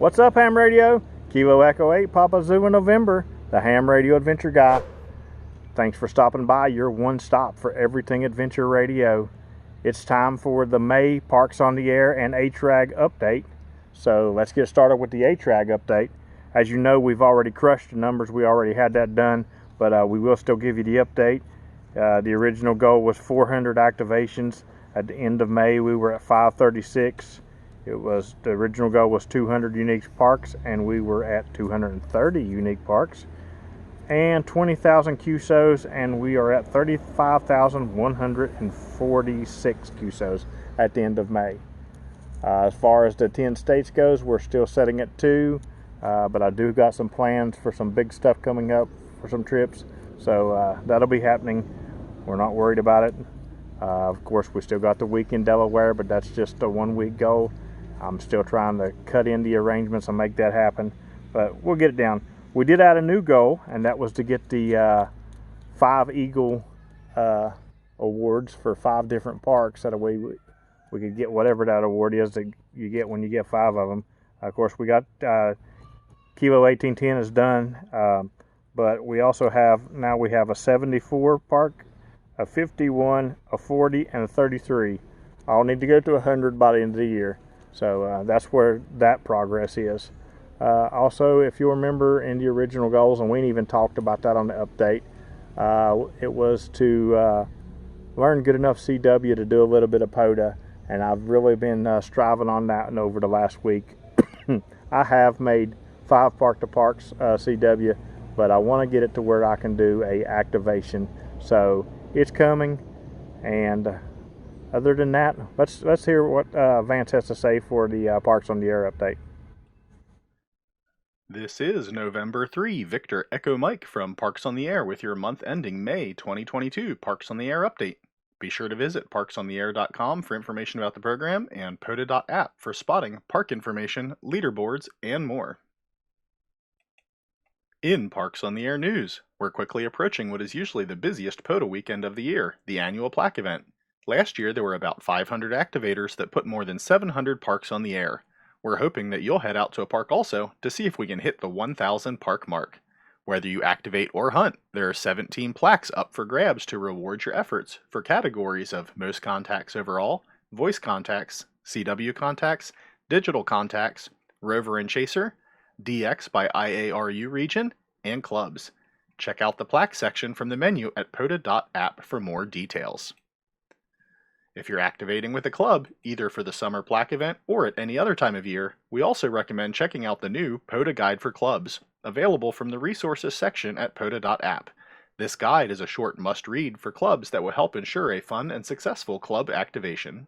What's up, Ham Radio? Kilo Echo 8, Papa Zulu November, the Ham Radio Adventure Guy. Thanks for stopping by, your one stop for everything Adventure Radio. It's time for the May Parks on the Air and HRAG update. So let's get started with the HRAG update. As you know, we've already crushed the numbers. We already had that done, but we will still give you the update. The original goal was 400 activations. At the end of May, we were at 536. The original goal was 200 unique parks, and we were at 230 unique parks. And 20,000 QSOs, and we are at 35,146 QSOs at the end of May. As far as the 10 states goes, we're still setting at 2, but I do got some plans for some big stuff coming up for some trips, so that'll be happening. We're not worried about it. Of course, we still got the week in Delaware, but that's just a 1 week goal. I'm still trying to cut in the arrangements and make that happen, but we'll get it down. We did add a new goal, and that was to get the 5 Eagle awards for 5 different parks. That way we could get whatever that award is that you get when you get 5 of them. Of course, we got Kilo 1810 is done, but we also have a 74 park, a 51, a 40, and a 33. I'll need to go to 100 by the end of the year. So that's where that progress is. Also, if you remember in the original goals, and we even talked about that on the update, it was to learn good enough CW to do a little bit of POTA, and I've really been striving on that and over the last week. I have made 5 park-to-parks CW, but I want to get it to where I can do a activation. So it's coming, and other than that, let's hear what Vance has to say for the Parks on the Air update. This is November 3, Victor Echo Mike from Parks on the Air with your month ending May 2022 Parks on the Air update. Be sure to visit parksontheair.com for information about the program and POTA.app for spotting, park information, leaderboards, and more. In Parks on the Air news, we're quickly approaching what is usually the busiest POTA weekend of the year, the annual plaque event. Last year there were about 500 activators that put more than 700 parks on the air. We're hoping that you'll head out to a park also to see if we can hit the 1,000 park mark. Whether you activate or hunt, there are 17 plaques up for grabs to reward your efforts for categories of most contacts overall, voice contacts, CW contacts, digital contacts, rover and chaser, DX by IARU region, and clubs. Check out the plaque section from the menu at POTA.app for more details. If you're activating with a club, either for the summer plaque event or at any other time of year, we also recommend checking out the new POTA Guide for Clubs, available from the resources section at POTA.app. This guide is a short must-read for clubs that will help ensure a fun and successful club activation.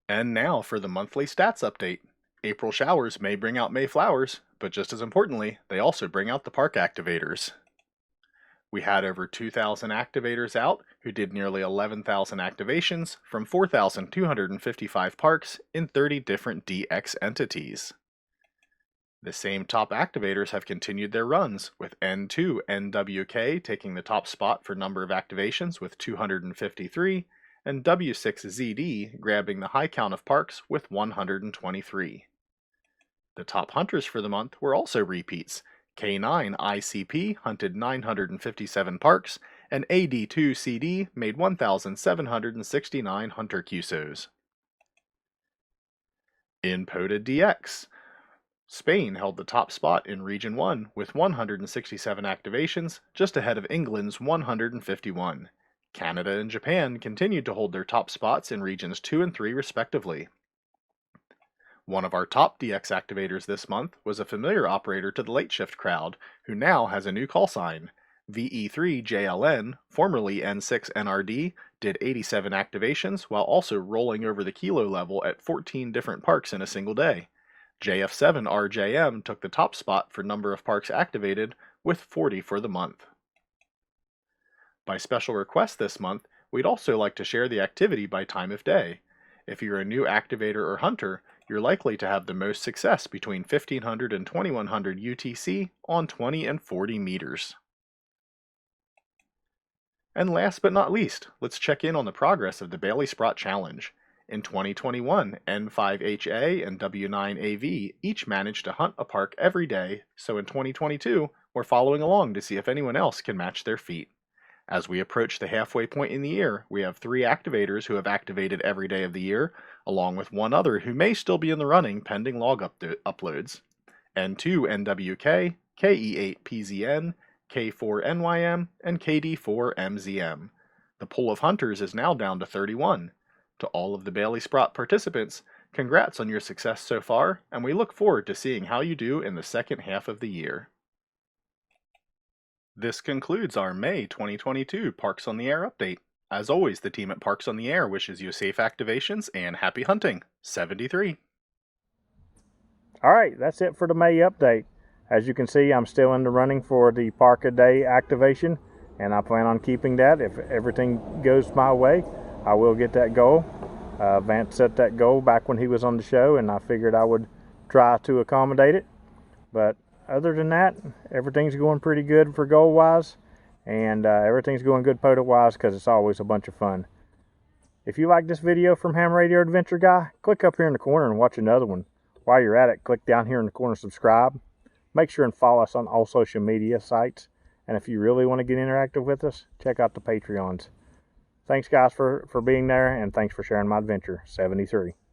And now for the monthly stats update. April showers may bring out May flowers, but just as importantly, they also bring out the park activators. We had over 2,000 activators out who did nearly 11,000 activations from 4,255 parks in 30 different DX entities. The same top activators have continued their runs, with N2NWK taking the top spot for number of activations with 253, and W6ZD grabbing the high count of parks with 123. The top hunters for the month were also repeats. K9 ICP hunted 957 parks, and AD2CD made 1,769 hunter QSOs. In POTA DX, Spain held the top spot in Region 1 with 167 activations, just ahead of England's 151. Canada and Japan continued to hold their top spots in Regions 2 and 3 respectively. One of our top DX activators this month was a familiar operator to the late shift crowd, who now has a new call sign. VE3JLN, formerly N6NRD, did 87 activations while also rolling over the kilo level at 14 different parks in a single day. JF7RJM took the top spot for number of parks activated, with 40 for the month. By special request this month, we'd also like to share the activity by time of day. If you're a new activator or hunter, you're likely to have the most success between 1,500 and 2,100 UTC on 20 and 40 meters. And last but not least, let's check in on the progress of the Bailey Sprott Challenge. In 2021, N5HA and W9AV each managed to hunt a park every day, so in 2022, we're following along to see if anyone else can match their feat. As we approach the halfway point in the year, we have 3 activators who have activated every day of the year, along with one other who may still be in the running pending log uploads. N2NWK, KE8PZN, K4NYM, and KD4MZM. The pool of hunters is now down to 31. To all of the Bailey Sprott participants, congrats on your success so far, and we look forward to seeing how you do in the second half of the year. This concludes our May 2022 Parks on the Air update. As always, the team at Parks on the Air wishes you safe activations and happy hunting. 73. All right, that's it for the May update. As you can see, I'm still in the running for the Park a Day activation, and I plan on keeping that. If everything goes my way, I will get that goal. Vance set that goal back when he was on the show, and I figured I would try to accommodate it. But other than that, everything's going pretty good for goal-wise, and everything's going good POTA-wise because it's always a bunch of fun. If you like this video from Ham Radio Adventure Guy, click up here in the corner and watch another one. While you're at it, click down here in the corner, subscribe. Make sure and follow us on all social media sites. And if you really want to get interactive with us, check out the Patreons. Thanks, guys, for being there, and thanks for sharing my adventure. 73.